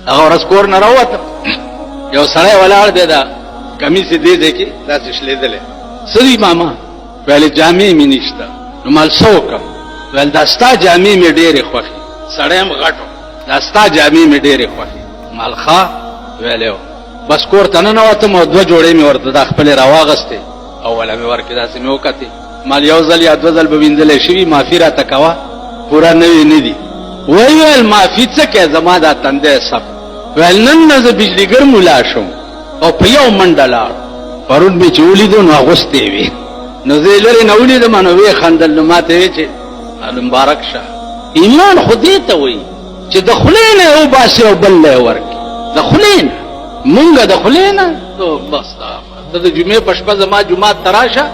هغه ورځ کور نه راووتم، یو سړی ولاړ دی، دا کمیس یې دې ځای کې داسې شلېدلی. څه دي ماما؟ ویلې جامې مې نشته. نو مال څه وکړم؟ ویل دا ستا جامې مې ډېرې خوښې. سړی هم غټ و، دا ستا جامې مې ډېرې خوښې. مال ښه؟ ویلې و. بس کور ته ننوتم او 2 جوړې مې ورته دا خپلې راواغستې او وله مې ورکې داسې مې وکتې. مال یو ځل یا 2 ځل به وینځلی شوي، معافي راته کوه، پوره نوې نه دي. ویل معافي څه کوې، زما دا تندی سب. ویل نن نه زه بجلیګر ملا شوم او په یو منډه لاړم. پرون مې چې ولیدو نو اغوستې وې، نو زه یې لرې نه ولیدم، نو ویې خندل. نو ما ته ویې چې مبارک شه. ایمان خو دې ته وایي چې د خولې نه یې وباسي او بل له یې ورکړي. د خولې نه مونږ د خولې نه بس ته د جمعې په شپه زما جومات ته راشه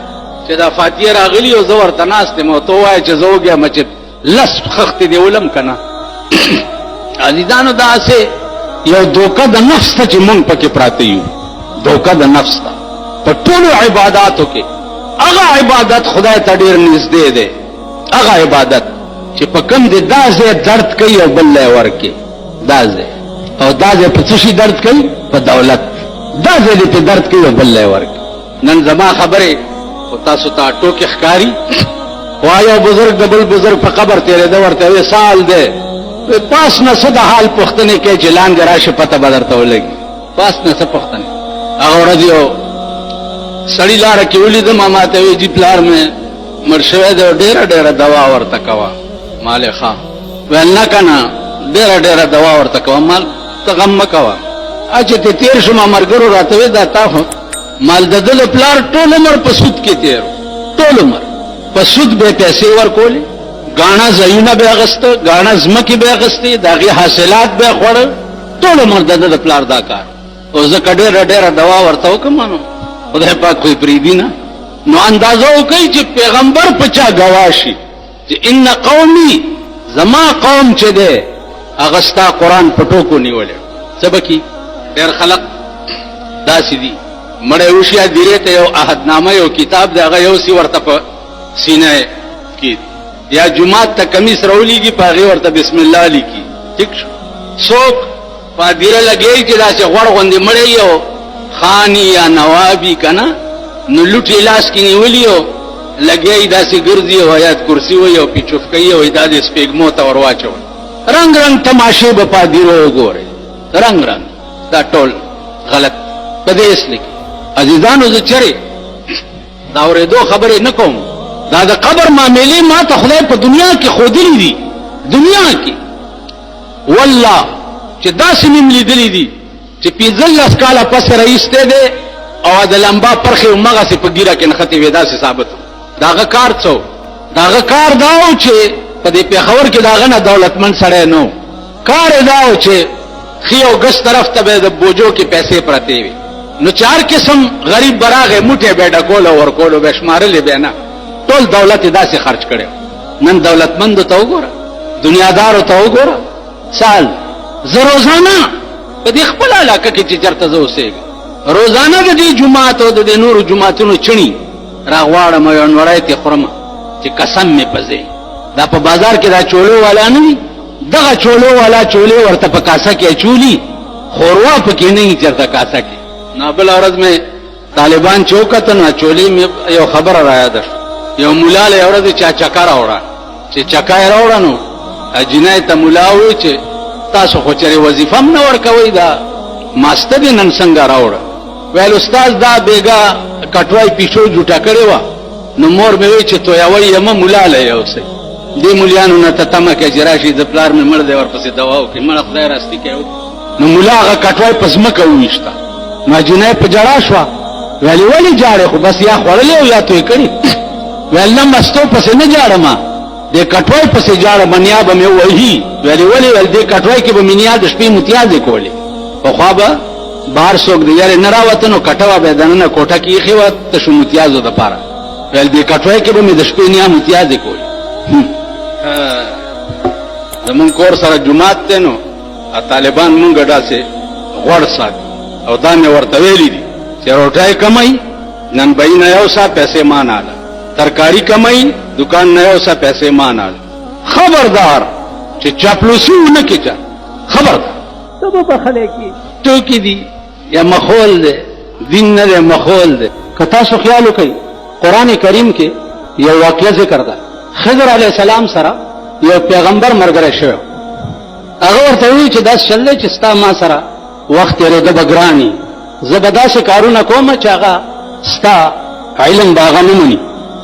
چې دا فاتحه راغلي او زه ورته ناست یم او ته ووایه چې زه وږیم چې 10 خښتې دې ولم که نه. عزیزانو داسې یو دوکه د نفس ته چې مونږ پکې پراته یو، دوکه د نفس ته په ټولو عباداتو کې. هغه عبادت خدای ته ډېر نږدې دی، هغه عبادت چې په کوم دی دا ځای درد کوي او بل له یې ورکړي. دا ځای او دا ځای په څه شي درد کوي؟ په دولت. دا ځای دې په درد کوي او بل له یې ورکړي. نن زما خبرې خو تاسو ته ټوکې ښکاري. خو یو بزرګ د بل بزرګ په قبر تېرېده، ورته ویې سال دی، پاس نه څه د حال پوښتنې کوي چې لاندې راشي پته به درته ولګي. پاس نه څه پوښتنې. هغه ورځ یو سړي لاره کې ولیدم، ما ته ویې جي پلار مې مړ شوی دی، ډېره ډېره دوا ورته کوه. مال یې ښه. ویل نه که نه ډېره ډېره دوا ورته کوه. مال ته غم مه کوه. چې ته تېر شوم ملګرو راته ویې دا تا خو مال د ده د پلار ټول عمر په سود کې تېر، ټول عمر په سود به یې پیسې ورکولې، ګاڼه ځایونه به یې اخېسته، ګاڼه ځمکې به یې اخېستې، د هغې حاصلات به یې خوړل، ټول عمر د ده د پلار دا کار. او زه که ډېره ډېره دوا ورته وکړم نو خدای پاک خو یې پرېږدي نه. نو اندازه وکئ چې پیغمبر په چا ګواه شي چې ان قومي، زما قوم چې دی هغه ستا قرآن په ټوکو نیولی. څه به کي؟ ډېر خلق داسې دي، مړی وشي دیرې ته یو عهدنامه یو کتاب دی، هغه یو سی ورته په سینه کې، یا جومات ته کمیس راولیږي په هغې ورته بسم الله لیکي. ټیک شو. څوک په دیره لګوي چې داسې غوړ غوندې مړی یو خاني یا نوابي که نه، نو لوټې لاس کې نیولي او لګیایي داسې ګرځي او آیات کرسي وایي او پیچوفکوي او دا دې سپېږمو ته ور واچوي. رنګ رنګ تماشې به په دیرو وګورئ، رنګ رنګ. دا ټول غلط په دې اصل کې. عزیزانو زه چرې دا اورېدو خبرې نه کوم، دا د قبر معاملې ما ته خدای په دنیا کې ښودلي دي. دنیا کې والله چې داسې مې لیدلي دي چې 15 کاله پس رایستی دی او د لمبا پرخې همغسې په ګیره کې نښتې وې، داسې ثابت و. د هغه کار څه د هغه کار دا و چې په دې پېښور کې د هغه نه دولتمند سړی نه و. کار یې دا و چې ښي او ګس طرف ته به د بوجو کې پیسې پرتې وي، نو 4 قسم غریب به راغی، موټې به یې ډکول او ورکول، به یې شمارلې به نه، ټول دولت یې داسې خرچ کړی. نن دولتمندو ته وګوره، دنیادارو ته وګوره. سال زه روزانه په دې خپل علاقه کې چې چېرته زه اوسېږم، روزانه د دې جومات او د دې نورو جوماتونو چڼي راغواړم او یو نوړی ترې خورم چې قسم مې په ځای. دا په بازار کې دا چولو والا نه وي، دغه چولو والا چولې ورته په کاسه کې اچولي، خوروا پکې نه وي چېرته کاسه کې. نو بله ورځ مې طالبان چې وکتل نو چولې مې یو خبره را یاده شوه. یو ملا له یو ورځ چا چکه راوړه، چې چکه یې راوړه نو جنۍ ته ملا وویل چې تاسو خو چېرې وظیفه هم نه ورکوئ، دا ماسته دې نن څنګه راوړه؟ ویل استاد دا بیګا کټوای پیشو جوټه کړې وه، نو مور مې وی چې تویوی یمه ملا له یوسئ. دې ملیانو نه ته تمه کوې چې راشي د پلار مې مړ دی ورپسې دوا وکړي، مړه خدای راستي کوي. نو ملا هغه کټوای په ځمکه وویشته. نو جنۍ په ژړا شوه، ویلې ولې ژاړې؟ خو بس یا خوړلې او یا توی کړي. ویل نه مستو پسې نه ژاړم، دې کټوای پسې ژاړم، نیا به مې ووهي. ویلې ولې؟ ویل دې کټوای کې به مې نیا د شپې متیازې کولې، پخوا به بهر څوک د یارې نه راوته نو کټوه به یې دننه کوټه کې ایښې وه تشو متیازو دپاره. ویل دې کټوای کې به مې د شپې نیا متیازې کولې. زمونږ کور سره جومات دی نو طالبان مونږ داسې غوړ ساتي او دا مې ورته ویلي دي چې روټۍ کمئ نن بهي نه یو سا پیسې ما ناله، ترکاري کمئ دکان نه یو سا پیسې ما ناله. خبردار چې چاپلوسي ونه کړي چا، خبردار ته به بخلی کېږي. ټوکې دي یا مخول دی؟ دین نه دی، مخول دی. که تاسو خیال وکئ قرآن کریم کې یو واقعه ذکر ده. خضر علیه السلام سره یو پیغمبر ملګری شوی، هغه ورته وایي چې داسې چل دی چې ستا ما سره وخت تېرېده به ګران وي، زه به داسې کارونه کوم چې هغه ستا علم به هغه نه مني،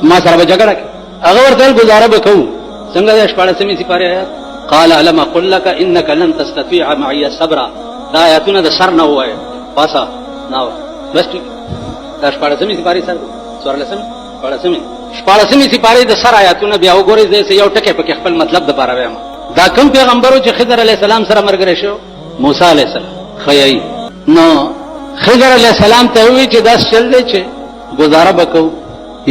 ما سره به جګړه کوي. هغه ورته ویل ګزاره به کوو. څنګه دی 14 سپارې آیات؟ قال الم اقل لك انك لن تستطيع معي صبرا. دا آیاتونه د سر نه ووایه، پاسه نه وایه، بس ټیک. دا 14 سپارې سر 14 سپارې د سر آیاتونه بیا وګورئ. زه یو ټکی پکې خپل مطلب د پاره وایم. دا کوم پیغمبرو چې خضر علیه السلام سره ملګری شو؟ موسی علیه السلام. خیای نو خضر علیه السلام ته وی چې دا چل دی چې گزاره وکاو.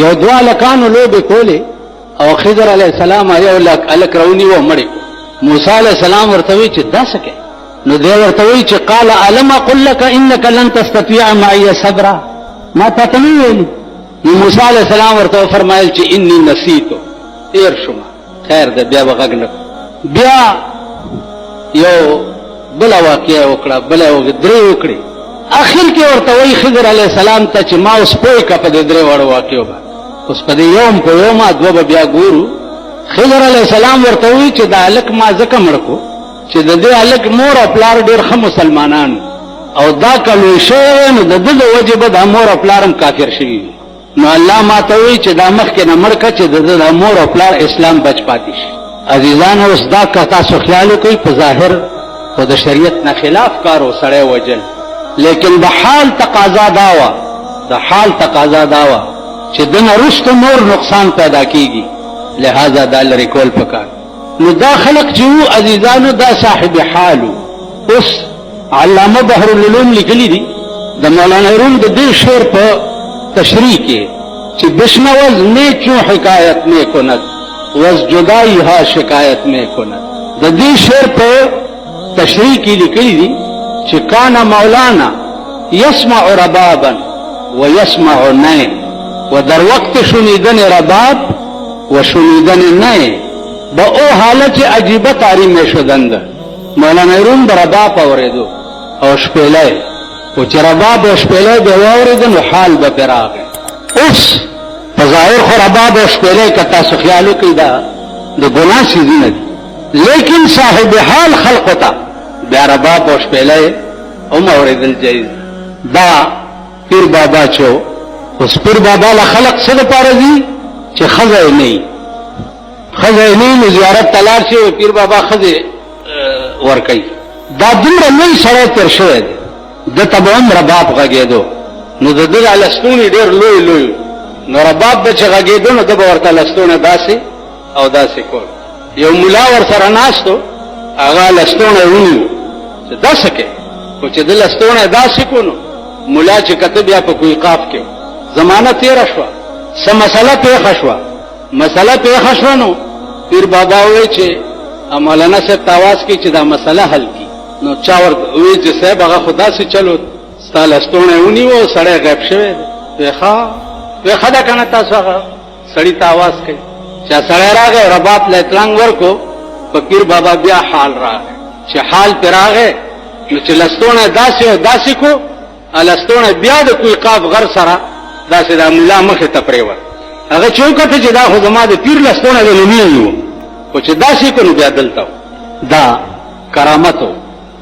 یو دوا لکانو لوبې کولې او خضر علیه السلام یو الک رونی و مړی. موسی علیه السلام ورته وی چې دا څه کوي؟ نو دی ورته وی چې قال الم اقل لك انك لن تستطيع معي صبرا. ما ته نه ویلي. موسی علیه السلام ورته فرمایل چې انی نسیتو، تیر شوم. خیر ده بیا وغږ نه. بیا یو بل واقعه وکړه، بل درې وکړي. اخر کې ورته وی خضر علیه السلام ته چې ما اوس پوه کا په درې وړو واقعو باندې، اوس په دې یوم په یوم دوه بیا ګورو. خضر علیه السلام ورته وی چې دا الک ما ځکه مړ کو چې د دې الک مور او پلار ډېر ښه مسلمانان او دا کلو شوی، نو د ده د وجې به دا مور او پلار هم کافر شوي. نو الله ما ته وی چې دا مخکې نه مړ که چې د ده د مور او پلار اسلام بچ پاتې شي. عزیزان اوس دا که تاسو خیال وکئ په ظاهر خو د شریعت نه خلاف کار و سړی وجل، لیکن د حال تقاضا دا وه، د حال تقاضا دا وه چې د نه وروسته نور نقصان پیدا کېږي، لہذا دا لرې کول پکار. نو دا خلق چې وو عزیزانو دا صاحب حالو. اوس علامه بحر العلوم لیکلي دي د مولانا روم د دې شعر په تشریح کې چې بشنوز نیچوں حکایت میں کند وز جدائی ہا شکایت میں کند. د دې شعر په تشریح کې لیکلي دي چې کان مولانا یسمع ربابا و یسمع نی، و در وقت شنیدن رباب و شنیدن نی با او حالت عجیبه تاریم شدند. مولانا روم به رباب اوریدو او شپیلی، و چې رباب او شپیلی به واورېده نو حال به پرې راغی. اوس په ظاهر خو رباب او شپیلی که تاسو خیال وکړئ دا د ګناه څیزونه دي، لیکن صاحب حال خلقو ته بیا رباب او شپیلی هم اورېدل جایز. دا پیر بابا چو اوس پیر بابا له خلق څه دپاره ځي چې ښځه یې نه وي، ښځه یې نه وي نو زیارت ته لاړ شي پیر بابا ښځې ورکوي. دا دومره لوی سړی تېر شوی دی، ده ته به هم رباب غږېدو، نو د ده دا لستوڼي ډېر لوی لوی، نو رباب به چې غږېدو نو ده به ورته لستوڼه داسې او داسې کول. یو ملا ورسره ناست و، هغه لستوڼی ونیو چې داسې کوي، خو چې ده لستوڼی داسې کو نو ملا چې کته بیا په کوی قاف کې زمانه تېره شوه، څه مسله پېښه شوه، مسله پېښه شوه نو پیر بابا ووی چې مولانا صاحب ته آواز کوي چې دا مسله حل کړي. نو چا ورته ووی چې صاحب هغه خو داسې چلو ستا لستوڼی ونیو سړی غیب شوی دی. وی ښه ده که نه تاسو هغه سړي ته آواز کوي چې سړی راغی رباب له اطلانګ ورکو، په پیر بابا بیا حال راغی. چې حال پې راغی نو چې لستوڼی داسې او داسې کو، لستوڼی بیا د کوی قاف غر سره داسې د ملا مخې ته پرېوت. هغه چې وکته چې دا خو زما د پیر لستوڼی دی نو نه یو، خو چې داسې کو نو بیا دلته دا کرامت و.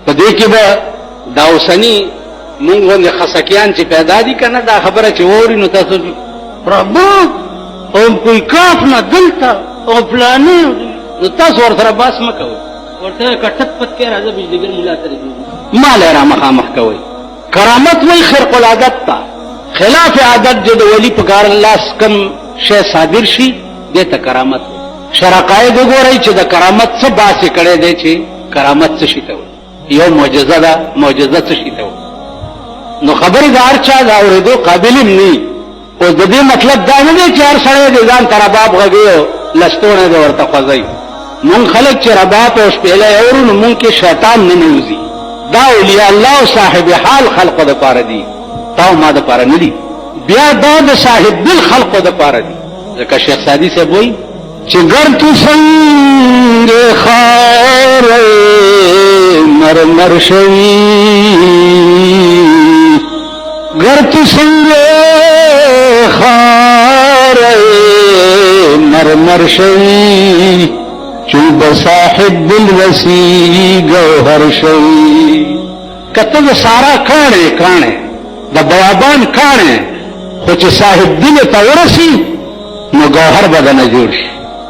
په دې کې به دا اوسني مونږ غوندې خسکیان چې پیدا دي که نه، دا خبره چې واوري نو تاسو رباب او کوی کاف نه دلته او فلانې، نو تاسو ورسره باس مه کوئ، ورته کټک پت کې راځه بجلیګر ملا ته ما له را مخامخ کوئ. کرامت وایي خرق العادت ته، خلاف عادت چې د ولي په کار لاس کم شی صادر شي دې ته کرامت وایي. شرقاید وګورئ چې د کرامت څه باسې کړی دی چې کرامت څه شي ته وایي. یو معجزه ده، معجزه څه شي ته وایي. نو خبرې د هر چا د اورېدو قابل هم نه وي. اوس د دې مطلب دا نه دی چې هر سړی د ځان ته رباب غږوي او لستوڼی د ورته خوځوي. مونږ خلک چې رباب او شپېلی اورو نو مونږ کې شیطان نه نوځي. دا اولیاء الله او صاحب حال خلقو دپاره دي، تا او ما دپاره نه دي. بیا دا د صاحب دل خلقو دپاره دي. ځکه شیخ سادي صاحب وایي چې گر تو سنگ خار مرمر شوی گرت سنگے خار مرمر شوی چوب صاحب بالوسی گوہر شوی کتب سارا کانے کانے دا بیابان کانے خوچ صاحب دل تورسی نو گوہر بدن جوڑش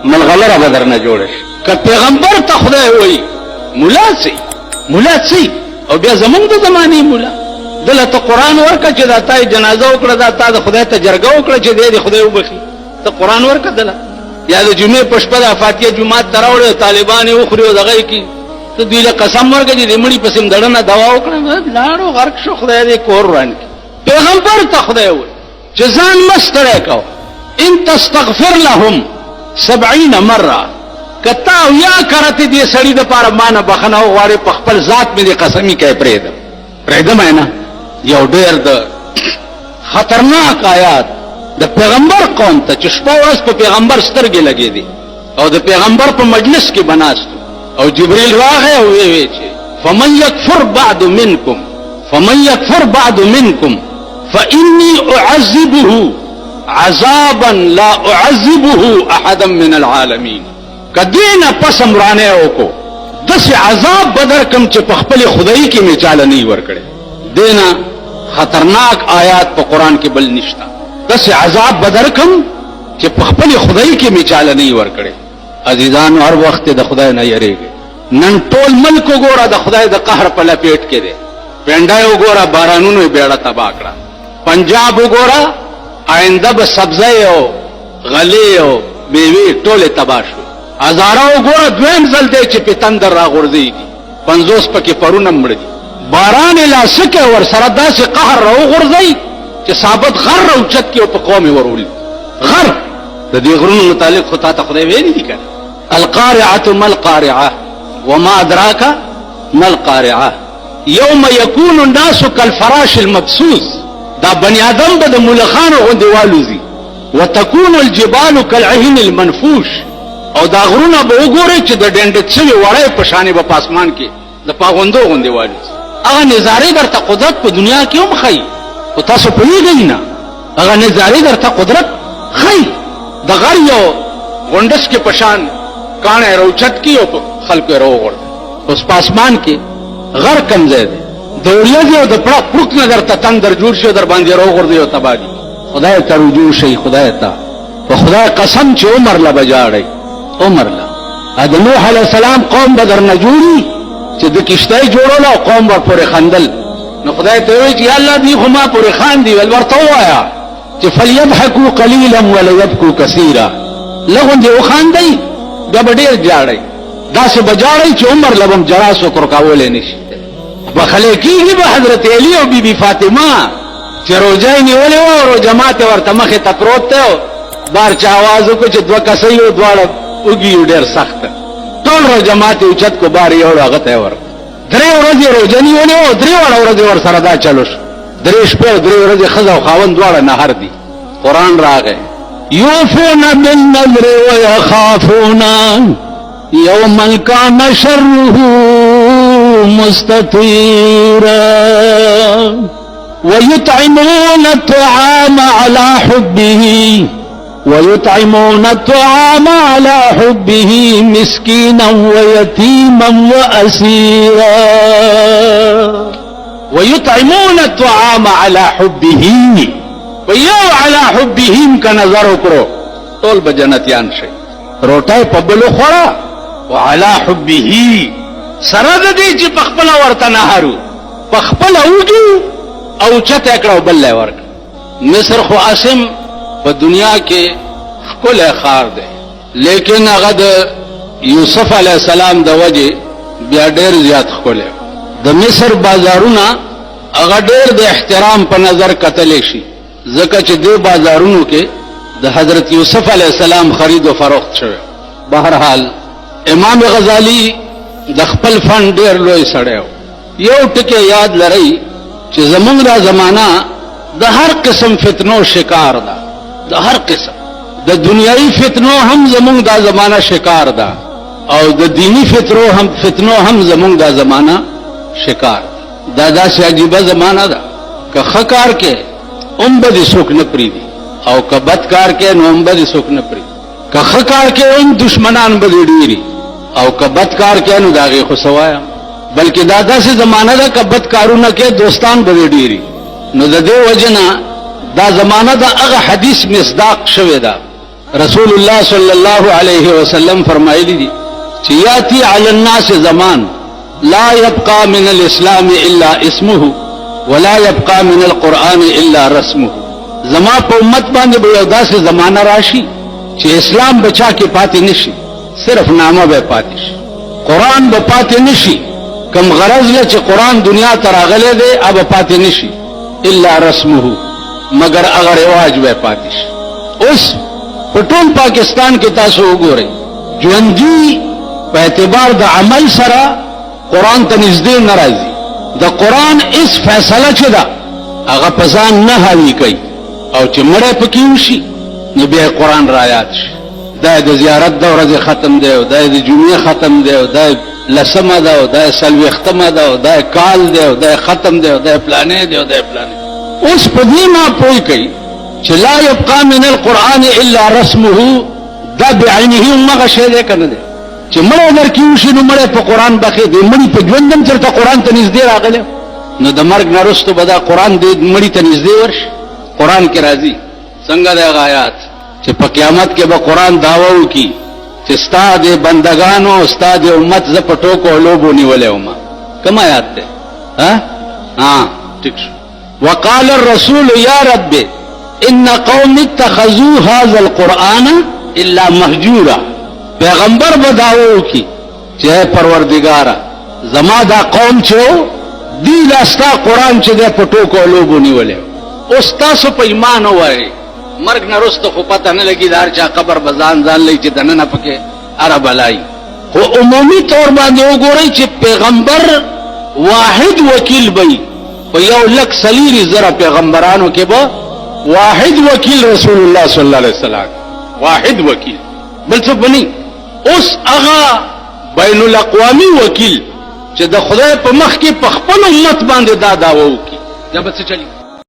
ملغلر بدر جوڑش که پیغمبر تا خدای ہوئی مولا سی او بیا زمون دا زمانی مولا دل تا قرآن ورکا چه دا تای جنازه وکړه دا تا دا خدای تا جرگه وکړه چه دی خدای وبخي تا قرآن ورکا دل یا دا جمعه پشپا دا فاتحه جمعات تراوڑه طالبانی اخری و دغی کی تو دوی قسم ورکا چه دی مڑی پسیم دڑنا دوا وکړه لارو غرق شو خدای دی کور ران کی پیغمبر تا خدای ہوئی چه زان مستره کو ان تستغفر لهم 70 مرہ کتا او یا کرتی دی سڑی دا پارا مانا بخناو غواری پخپل ذات میں دی قسمی کئی پریدم ہے نا یو دیر دا خطرناک آیات دا پیغمبر قوم تا چشپا ورس پا پیغمبر سترگی لگی دی او دا پیغمبر پا مجلس کی بناستو او جبریل راغے ہوئے چھے فمن یکفر بعد منکم فإنی اعذبه عذابا لا اعذبه احدا من العالمین کدینا پس امرانے اوکو دس عذاب بدر کم چه پخپل خدای کی میچال نہیں ورکڑے دینا خطرناک آیات پا قرآن کے بل نشتا دس عذاب بدر کم چه پخپل خدای کی میچال نہیں ورکڑے عزیزان ہر وقت دا خدای نہ یرے گے نن ټول ملک گورا دا خدای دا قہر پا لپیٹ کے دے پینڈائیو گورا بارانونو بیڑا تباکڑا پنجاب گورا آئندہ با سبزے او غلے او بیوی ټول تباشو ہزاروں گورا دویم زل دے چی پی تندر را غردی گی 50 پکی پرونم مردی باران لا سکے ور سردا سے قہر رو غردی چی ثابت غر رو چت کی پا قومی ورولی غر دا دی غرون متعلق خطا تا خدای وینی دی کر القارعة ما القارعة وما ادراکا ما القارعة یوم یکون الناس کالفراش المبسوس دا بنی آدم با دا ملخان غندی والوزی وتکون الجبال کالعهن المنفوش او دا غرونا با وګورئ چې د ډنډت شوي وړی په شانې به په اسمان کې د پاغوندو غوندې والي هغه نظارې درته قدرت په دنیا کې هم ښایي خو تاسو پوهېږئ نه هغه نظارې درته قدرت ښایي د غر یو غونډس کې په شان کاڼی روچت کي او خلکو یې راوغورځوي اوس په اسمان کې غر کم ځای دی د ورېځې او د پړک نه درته تندر جوړ شي او در باندې راوغورځوي او تباه دي خدای ته رجوع شئ خدای ته په خدای قسم چې عمر له بجاړئ عمر لا د نوح علیہ السلام قوم بدر نجوری چې د کشتۍ جوړول او قوم ور پورې خندل نو خدای ته وی چې یا الله دی خو ما پورې خاندي ول ورته وایا چې فلیضحکوا قلیلا وليبکوا کثیرا لغون دی خاندي دا ډېر جاړي دا سه بجاړي چې عمر لبم جراس وکړ کاولې نشي بخله کیږي به حضرت علی او بی بی فاطمه چې روزای نیولې و او جماعت ورته مخه تپروت ته بار چا आवाज وکړ چې دوه کسې یو دواړه وګي ډېر سخت ټول رو جماعت اوچت کو بار یو هغه ته ور درې ورځې روزنی ونه او درې ورځې ور سره دا چلوش درې شپه درې ورځې خزا او خاوند دواړه نهر دي قران راغی یوفون بالنذر ويخافون يوما كان شره مستطيرا ويطعمون الطعام على حبه مسكينا ويتيما وأسيرا ويطعمون الطعام على حبه ويو على حبهم كنظر وکړو ټول بجنتیان شي روټای په بلو خورا وعلى حبه سره د دې چې پخپل ورته نهارو پخپل اوږي او چته کړو بل ورک مصر خو اسم په دنیا کې خپل خار ده لیکن هغه د یوسف علی السلام د وجه بیا ډېر زیات خپل د مصر بازارونه هغه ډېر د احترام په نظر کتل شي ځکه چې د بازارونو کې د حضرت یوسف علی السلام خرید او فروخت شوی بهرحال امام غزالی د خپل فن ډېر لوی سړی یو ټکی یاد لرئ چې زمونږ دا زمانہ د هر قسم فتنو شکار ده د هر قسم د دنیاوی فتنو هم زمونږ دا زمانہ شکار ده او د دینی فتنو هم زمونږ دا زمانہ شکار دادا سے عجیبه زمانہ ده که خکار کې به څوک نه پریدي او که بدکار کې نو به څوک نه پریدي که خکار کې دشمنان به ډیری او که بدکار کې نو داغه خو سوایا بلکې دادا سے زمانہ ده که بدکارونه کې دوستان به ډیری نو د دې وجنه دا زمانہ دا هغه حدیث مصداق شوی دا رسول الله صلی الله علیه وسلم فرمایلی دي چې یاتی علی الناس زمان لا يبقى من الاسلام الا اسمه ولا يبقى من القرآن الا رسمه زما په امت باندې به یو داسې زمانہ راشي چې اسلام بچا کې پاتې نشي صرف نامه به پاتې شي قرآن به پاتې نشي کم غرض له چې قرآن دنیا ته راغلی دی هغه پاتې نشي الا رسمه مگر هغه رواج به پاتې شي اوس په ټول پاکستان کې تاسو وګورئ ژوندي په اعتبار د عمل سره قرآن ته نږدې نه راځي د قرآن اس فیصله چې ده هغه په ځان نه حاوي کوي او چې مړی پکې وشي نو بیا قرآن رایاد شي دا د زیارت د ورځې ختم دی او دا د جمعې ختم دی او دا لسمه ده او دا څلوېښتمه ده او دا کال دی او دا ختم دی او دا پلانې دی او دا پلانې اوس په دې ما پوه کوي چې لا يبقى من القرآن الا رسمه دا بعینه مغه شی دی کنه دی چې مړی درکې وشي نو مړی په قرآن بخې دی مړی په ژوندم چېرته قرآن ته نږدې راغلی نو د مرګ نه وروسته به دا قرآن دی مړي ته نږدې ورشي قرآن کې راځي څنګه د هغه آیات چې په قیامت کې به قرآن دعوه وکړي چې ستا د بندګانو ستا د امت زه په ټوکو او لوبو نیولی وم کوم آیات دی ټیک شو وقال الرسول یا رب ان قوم اتخذوا هذا القرآن الا مهجورا پیغمبر به دعوه وکړي چې پروردګاره زما دا قوم چې دی لاستا قرآن چې دی په ټوکو او لوبو نیولی اوس تاسو په ایمان ووایئ مرګ نه وروسته خو پته نه لګي د هر چا قبر به ځان لئ چې دننه پکې اره بلایي خو عمومي طور باندې وګورئ چې پیغمبر واحد وکیل به په 1,40,000 پیغمبرانو کې به واحد وکیل رسول الله صلی الله علیه وسلم واحد وکیل بل څه بني اوس هغه بین الاقوامی وکیل چې د خدای په مخ کې په خپل امت باندې دا دعوه وکړي دا به څه چلی